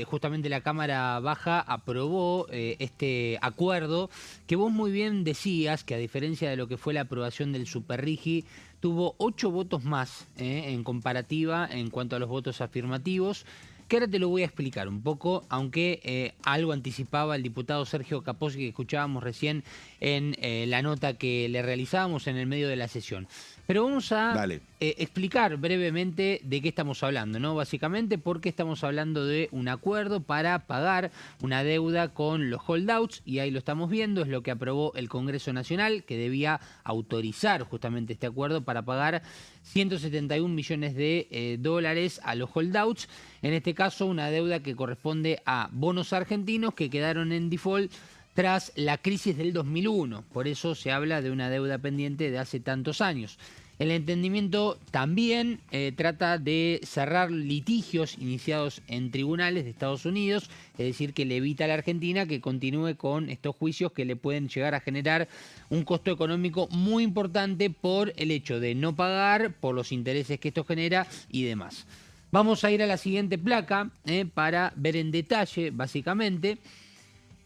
justamente la Cámara Baja aprobó este acuerdo que vos muy bien decías que a diferencia de lo que fue la aprobación del Superrigi, tuvo 8 votos más en comparativa en cuanto a los votos afirmativos, que ahora te lo voy a explicar un poco, aunque algo anticipaba el diputado Sergio Capozzi que escuchábamos recién en la nota que le realizábamos en el medio de la sesión. Pero vamos a explicar brevemente de qué estamos hablando, ¿no? Básicamente porque estamos hablando de un acuerdo para pagar una deuda con los holdouts, y ahí lo estamos viendo, es lo que aprobó el Congreso Nacional, que debía autorizar justamente este acuerdo para pagar 171 millones de dólares a los holdouts, en este caso una deuda que corresponde a bonos argentinos que quedaron en default tras la crisis del 2001. Por eso se habla de una deuda pendiente de hace tantos años. El entendimiento también trata de cerrar litigios iniciados en tribunales de Estados Unidos, es decir, que le evita a la Argentina que continúe con estos juicios que le pueden llegar a generar un costo económico muy importante por el hecho de no pagar, por los intereses que esto genera y demás. Vamos a ir a la siguiente placa para ver en detalle, básicamente,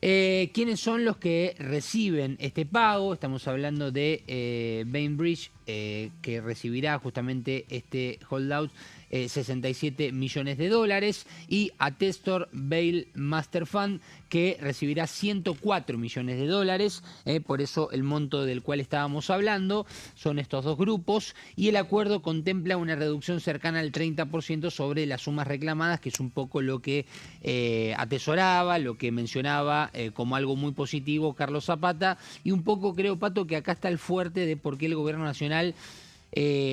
¿quiénes son los que reciben este pago? Estamos hablando de Bainbridge, que recibirá justamente este holdout 67 millones de dólares, y Attestor Bail Master Fund, que recibirá 104 millones de dólares. Por eso el monto del cual estábamos hablando son estos dos grupos, y el acuerdo contempla una reducción cercana al 30% sobre las sumas reclamadas, que es un poco lo que atesoraba, lo que mencionaba como algo muy positivo Carlos Zapata, y un poco creo, Pato, que acá está el fuerte de por qué el gobierno nacional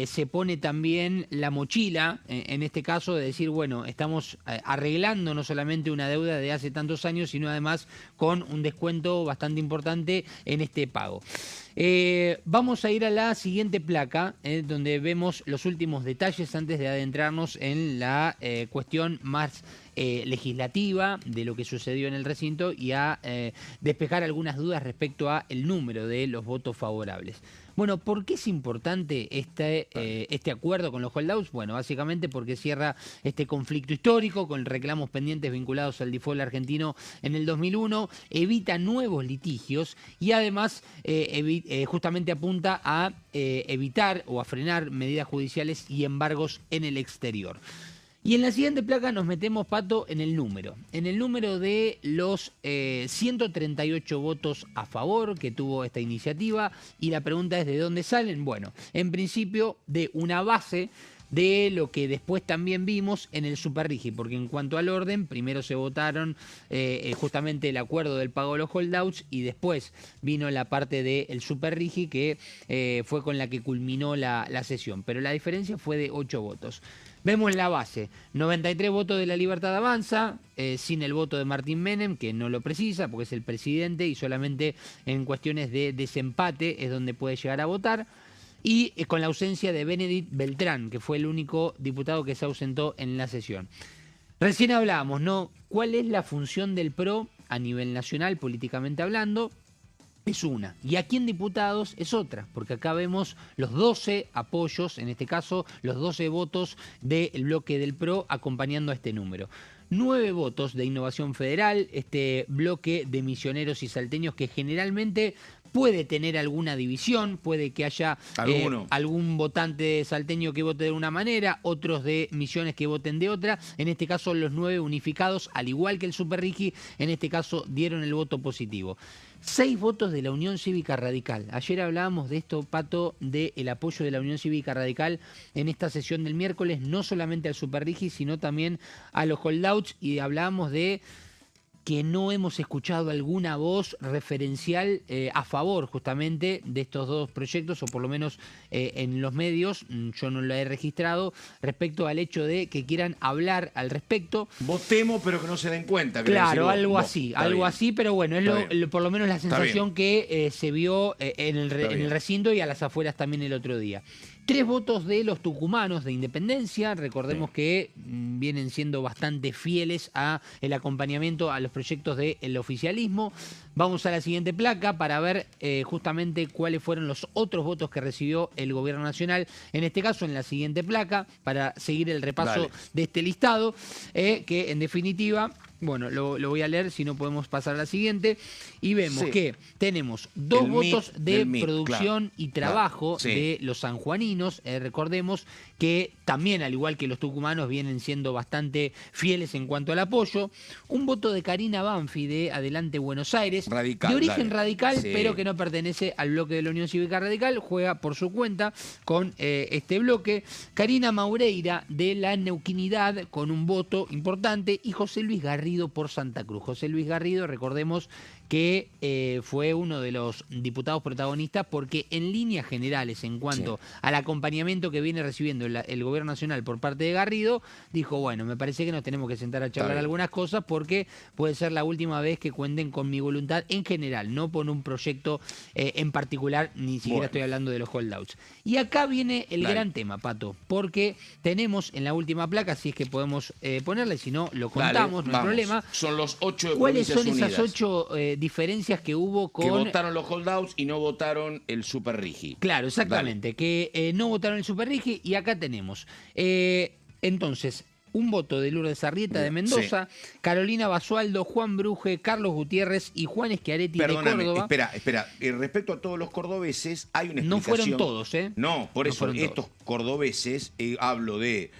se pone también la mochila, en este caso, de decir, bueno, estamos arreglando no solamente una deuda de hace tantos años, sino además con un descuento bastante importante en este pago. Vamos a ir a la siguiente placa, donde vemos los últimos detalles antes de adentrarnos en la cuestión más legislativa de lo que sucedió en el recinto, y a despejar algunas dudas respecto a el número de los votos favorables. Bueno, ¿por qué es importante este acuerdo con los holdouts? Bueno, básicamente porque cierra este conflicto histórico con reclamos pendientes vinculados al default argentino en el 2001, evita nuevos litigios y además justamente apunta a evitar o a frenar medidas judiciales y embargos en el exterior. Y en la siguiente placa nos metemos, Pato, en el número de los 138 votos a favor que tuvo esta iniciativa, y la pregunta es ¿de dónde salen? Bueno, en principio de una base de lo que después también vimos en el Superrigi, porque en cuanto al orden, primero se votaron justamente el acuerdo del pago de los holdouts, y después vino la parte del Superrigi, que fue con la que culminó la sesión, pero la diferencia fue de 8 votos. Vemos la base, 93 votos de La Libertad Avanza, sin el voto de Martín Menem, que no lo precisa porque es el presidente y solamente en cuestiones de desempate es donde puede llegar a votar, y con la ausencia de Benedict Beltrán, que fue el único diputado que se ausentó en la sesión. Recién hablábamos, ¿no? ¿Cuál es la función del PRO a nivel nacional, políticamente hablando? Es una. Y aquí en diputados es otra, porque acá vemos los 12 apoyos, en este caso los 12 votos del bloque del PRO acompañando a este número. 9 votos de Innovación Federal, este bloque de misioneros y salteños que generalmente puede tener alguna división, puede que haya algún votante salteño que vote de una manera, otros de Misiones que voten de otra. En este caso los 9 unificados, al igual que el Superrigi, en este caso dieron el voto positivo. 6 votos de la Unión Cívica Radical. Ayer hablábamos de esto, Pato, del apoyo de la Unión Cívica Radical en esta sesión del miércoles, no solamente al Superrigi, sino también a los holdouts, y hablábamos de que no hemos escuchado alguna voz referencial a favor justamente de estos dos proyectos, o por lo menos en los medios, yo no la he registrado, respecto al hecho de que quieran hablar al respecto. Votemos, pero que no se den cuenta. Claro, algo así, pero bueno, es por lo menos la sensación que se vio en el recinto y a las afueras también el otro día. 3 votos de los tucumanos de Independencia, recordemos que vienen siendo bastante fieles a el acompañamiento a los proyectos del oficialismo. Vamos a la siguiente placa para ver justamente cuáles fueron los otros votos que recibió el gobierno nacional, en este caso en la siguiente placa, para seguir el repaso de este listado, que en definitiva Bueno, lo voy a leer, si no podemos pasar a la siguiente. Y vemos Sí. que tenemos 2 El votos MIT de del MIT, producción claro, y trabajo sí. de los sanjuaninos. Recordemos que también, al igual que los tucumanos, vienen siendo bastante fieles en cuanto al apoyo. Un voto de Karina Banfi de Adelante Buenos Aires, Radical, de origen dale. radical, Sí. pero que no pertenece al bloque de la Unión Cívica Radical, juega por su cuenta con este bloque. Karina Maureira de la Neuquinidad con un voto importante y José Luis Garrido por Santa Cruz. José Luis Garrido, recordemos que fue uno de los diputados protagonistas porque en líneas generales, en cuanto al acompañamiento que viene recibiendo el gobierno nacional por parte de Garrido, dijo, bueno, me parece que nos tenemos que sentar a charlar algunas cosas porque puede ser la última vez que cuenten con mi voluntad en general, no por un proyecto en particular, ni siquiera estoy hablando de los holdouts. Y acá viene el gran tema, Pato, porque tenemos en la última placa, si es que podemos ponerle, si no, lo contamos, no hay problema. Son los 8 de ¿Cuáles Provincias son esas Unidas 8 diferencias que hubo con... que votaron los holdouts y no votaron el Super Rigi? Claro, exactamente, que no votaron el Super Rigi y acá tenemos. Entonces, un voto de Lourdes Arrieta de Mendoza, Carolina Basualdo, Juan Bruje, Carlos Gutiérrez y Juan Schiaretti de Córdoba. Espera. Respecto a todos los cordobeses, hay una explicación. No fueron todos, ¿eh? No, por No eso, fueron estos cordobeses, hablo de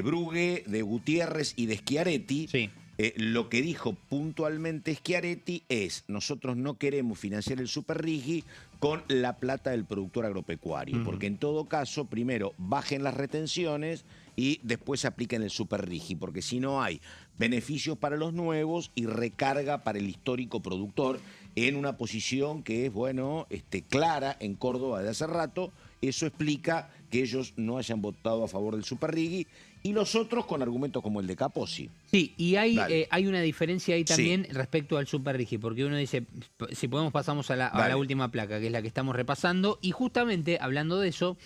Brugge, de Gutiérrez y de Schiaretti. Sí. Lo que dijo puntualmente Schiaretti es: nosotros no queremos financiar el Super Rigi con la plata del productor agropecuario, porque en todo caso, primero bajen las retenciones y después se apliquen el Super Rigi, porque si no hay beneficios para los nuevos y recarga para el histórico productor en una posición que es, bueno, clara en Córdoba de hace rato. Eso explica que ellos no hayan votado a favor del Super Rigi y los otros con argumentos como el de Capozzi. Sí, y hay una diferencia ahí también respecto al Super Rigi, porque uno dice, si podemos pasamos a la última placa, que es la que estamos repasando, y justamente hablando de eso,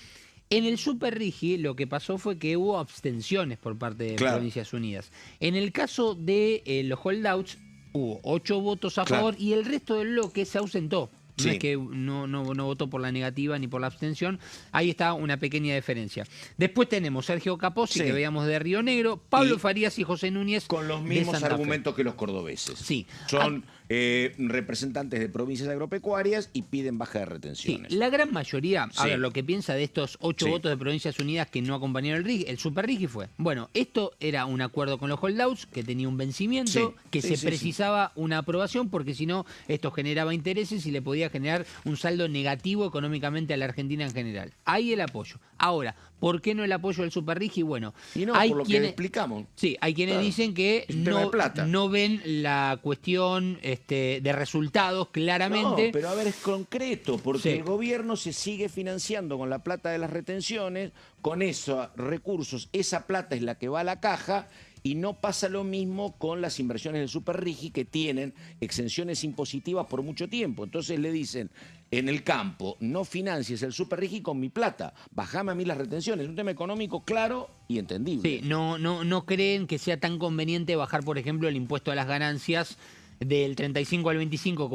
en el Super Rigi lo que pasó fue que hubo abstenciones por parte de Provincias Unidas. En el caso de los holdouts, hubo 8 votos a favor y el resto del bloque se ausentó. No es que no votó por la negativa ni por la abstención. Ahí está una pequeña diferencia. Después tenemos Sergio Capozzi, que veíamos de Río Negro, Pablo Farías y José Núñez con los mismos argumentos que los cordobeses. Sí. Son representantes de provincias agropecuarias y piden baja de retenciones. Sí, la gran mayoría, a ver, lo que piensa de estos 8 votos de Provincias Unidas que no acompañaron el Super Rigi fue, bueno, esto era un acuerdo con los holdouts que tenía un vencimiento, que se precisaba una aprobación porque si no, esto generaba intereses y le podía generar un saldo negativo económicamente a la Argentina en general. Ahí el apoyo. Ahora, ¿por qué no el apoyo del Super Rigi? Bueno, y no, hay por lo que explicamos. Sí, hay quienes dicen que no ven la cuestión de resultados claramente. No, pero a ver, es concreto, porque el gobierno se sigue financiando con la plata de las retenciones, con esos recursos, esa plata es la que va a la caja. Y no pasa lo mismo con las inversiones del Super Rigi, que tienen exenciones impositivas por mucho tiempo. Entonces le dicen, en el campo, no financies el Super Rigi con mi plata, bajame a mí las retenciones. Es un tema económico claro y entendible. Sí, no creen que sea tan conveniente bajar, por ejemplo, el impuesto a las ganancias del 35 al 25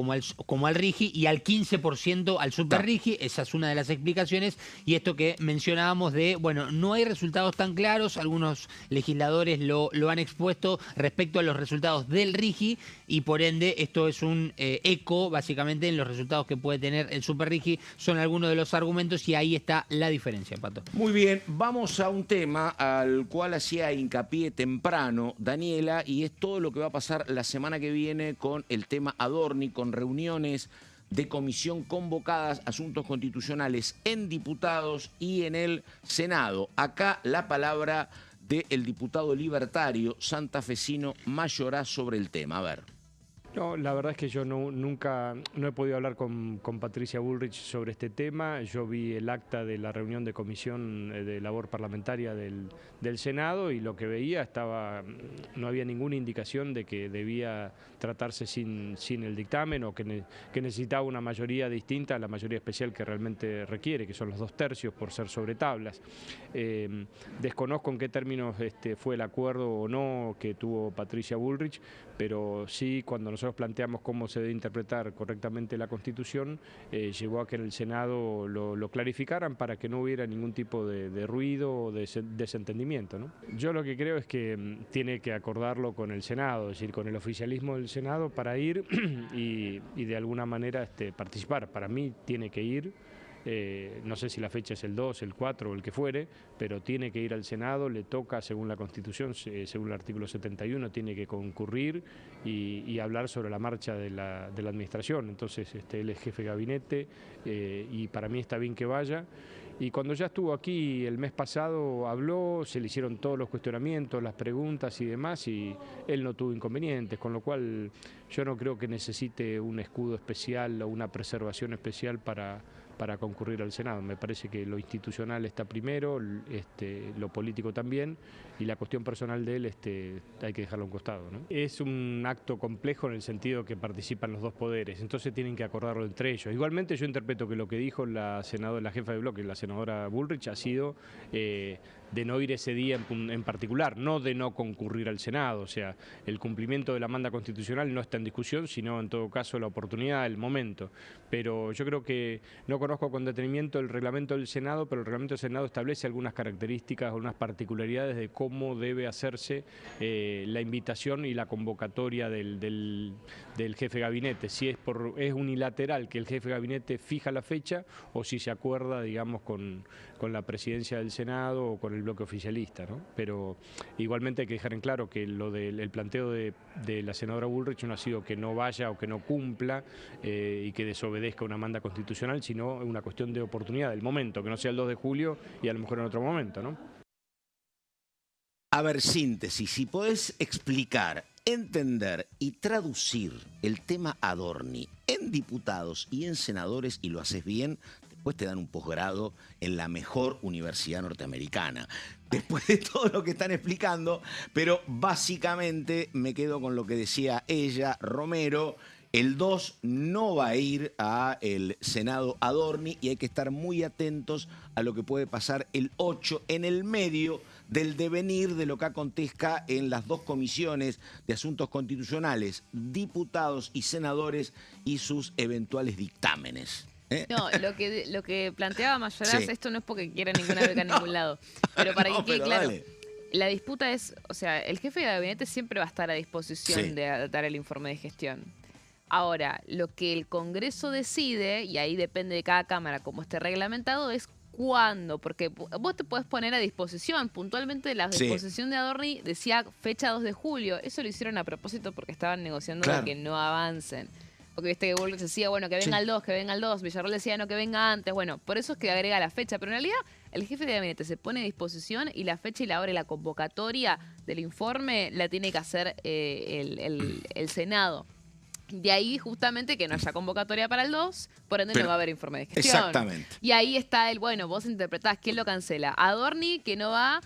como al Rigi y al 15% al Super Rigi. Esa es una de las explicaciones. Y esto que mencionábamos de, bueno, no hay resultados tan claros, algunos legisladores lo han expuesto respecto a los resultados del Rigi y por ende esto es un eco básicamente en los resultados que puede tener el Super Rigi. Son algunos de los argumentos y ahí está la diferencia, Pato. Muy bien, vamos a un tema al cual hacía hincapié temprano Daniela y es todo lo que va a pasar la semana que viene con el tema Adorni, con reuniones de comisión convocadas, asuntos constitucionales en diputados y en el Senado. Acá la palabra del diputado libertario santafesino Mayorá sobre el tema. A ver. No, la verdad es que yo nunca he podido hablar con Patricia Bullrich sobre este tema. Yo vi el acta de la reunión de comisión de labor parlamentaria del Senado y lo que veía no había ninguna indicación de que debía tratarse sin el dictamen o que necesitaba una mayoría distinta a la mayoría especial que realmente requiere, que son los 2/3 por ser sobre tablas. Desconozco en qué términos fue el acuerdo o no que tuvo Patricia Bullrich, pero sí cuando nosotros nosotros planteamos cómo se debe interpretar correctamente la Constitución, llevó a que en el Senado lo clarificaran para que no hubiera ningún tipo de ruido o de desentendimiento, ¿no? Yo lo que creo es que tiene que acordarlo con el Senado, es decir, con el oficialismo del Senado para ir y de alguna manera participar. Para mí tiene que ir. No sé si la fecha es el 2, el 4 o el que fuere, pero tiene que ir al Senado, le toca, según la Constitución, según el artículo 71, tiene que concurrir y hablar sobre la marcha de la administración. Entonces, él es jefe de gabinete y para mí está bien que vaya. Y cuando ya estuvo aquí el mes pasado habló, se le hicieron todos los cuestionamientos, las preguntas y demás, y él no tuvo inconvenientes, con lo cual yo no creo que necesite un escudo especial o una preservación especial para concurrir al Senado. Me parece que lo institucional está primero, lo político también, y la cuestión personal de él hay que dejarlo a un costado, ¿no? Es un acto complejo en el sentido que participan los dos poderes, entonces tienen que acordarlo entre ellos. Igualmente yo interpreto que lo que dijo la jefa de bloque, la senadora Bullrich, ha sido de no ir ese día en particular, no de no concurrir al Senado. O sea, el cumplimiento de la manda constitucional no está en discusión, sino en todo caso la oportunidad, el momento. Pero yo creo que no conozco con detenimiento el reglamento del Senado, pero el reglamento del Senado establece algunas características o unas particularidades de cómo debe hacerse la invitación y la convocatoria del jefe de gabinete, si es unilateral que el jefe de gabinete fija la fecha o si se acuerda, digamos, con la presidencia del Senado o con el bloque oficialista, ¿no? Pero igualmente hay que dejar en claro que lo del planteo de la senadora Bullrich no ha sido que no vaya o que no cumpla y que desobedezca una manda constitucional, sino una cuestión de oportunidad, del momento, que no sea el 2 de julio y a lo mejor en otro momento, ¿no? A ver, síntesis, si podés explicar, entender y traducir el tema Adorni en diputados y en senadores, y lo haces bien, después te dan un posgrado en la mejor universidad norteamericana. Después de todo lo que están explicando, pero básicamente me quedo con lo que decía ella, Romero. El 2 no va a ir al Senado Adorni y hay que estar muy atentos a lo que puede pasar el 8 en el medio del devenir de lo que acontezca en las dos comisiones de asuntos constitucionales, diputados y senadores y sus eventuales dictámenes. No, lo que planteaba Mayoraz, esto no es porque quiera ninguna beca en ningún lado, pero para que quede claro, la disputa es, o sea, el jefe de gabinete siempre va a estar a disposición de dar el informe de gestión. Ahora, lo que el Congreso decide, y ahí depende de cada Cámara cómo esté reglamentado, es cuándo, porque vos te podés poner a disposición. Puntualmente la disposición de Adorni decía fecha 2 de julio. Eso lo hicieron a propósito porque estaban negociando de que no avancen. Porque viste que Bullrich decía, bueno, que venga el 2, que venga el 2. Villarroel decía, no, que venga antes. Bueno, por eso es que agrega la fecha. Pero en realidad el jefe de gabinete se pone a disposición y la fecha y la hora y la convocatoria del informe la tiene que hacer el Senado. De ahí justamente que no haya convocatoria para el 2, por ende no va a haber informe de gestión. Exactamente. Y ahí está bueno, vos interpretás quién lo cancela. Adorni, que no va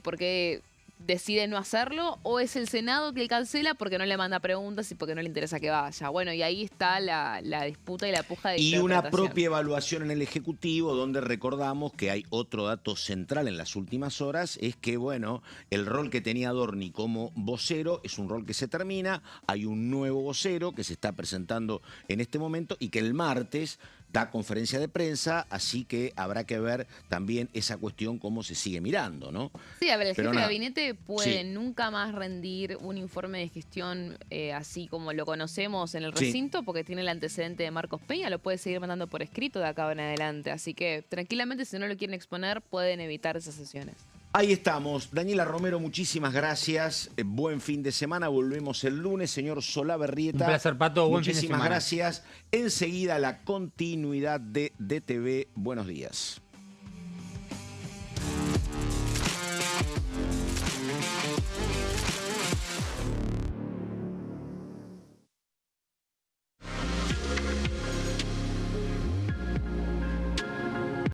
porque decide no hacerlo, o es el Senado que cancela porque no le manda preguntas y porque no le interesa que vaya. Bueno, y ahí está la disputa y la puja de y una propia evaluación en el Ejecutivo, donde recordamos que hay otro dato central en las últimas horas, es que, bueno, el rol que tenía Adorni como vocero es un rol que se termina, hay un nuevo vocero que se está presentando en este momento y que el martes da conferencia de prensa, así que habrá que ver también esa cuestión cómo se sigue mirando, ¿no? Sí, a ver, el jefe de gabinete puede nunca más rendir un informe de gestión así como lo conocemos en el recinto, porque tiene el antecedente de Marcos Peña, lo puede seguir mandando por escrito de acá en adelante, así que tranquilamente si no lo quieren exponer pueden evitar esas sesiones. Ahí estamos. Daniela Romero, muchísimas gracias. Buen fin de semana. Volvemos el lunes. Señor Solabarrieta. Un placer, Pato. Buen fin de semana. Muchísimas gracias. Enseguida la continuidad de DTV. Buenos días.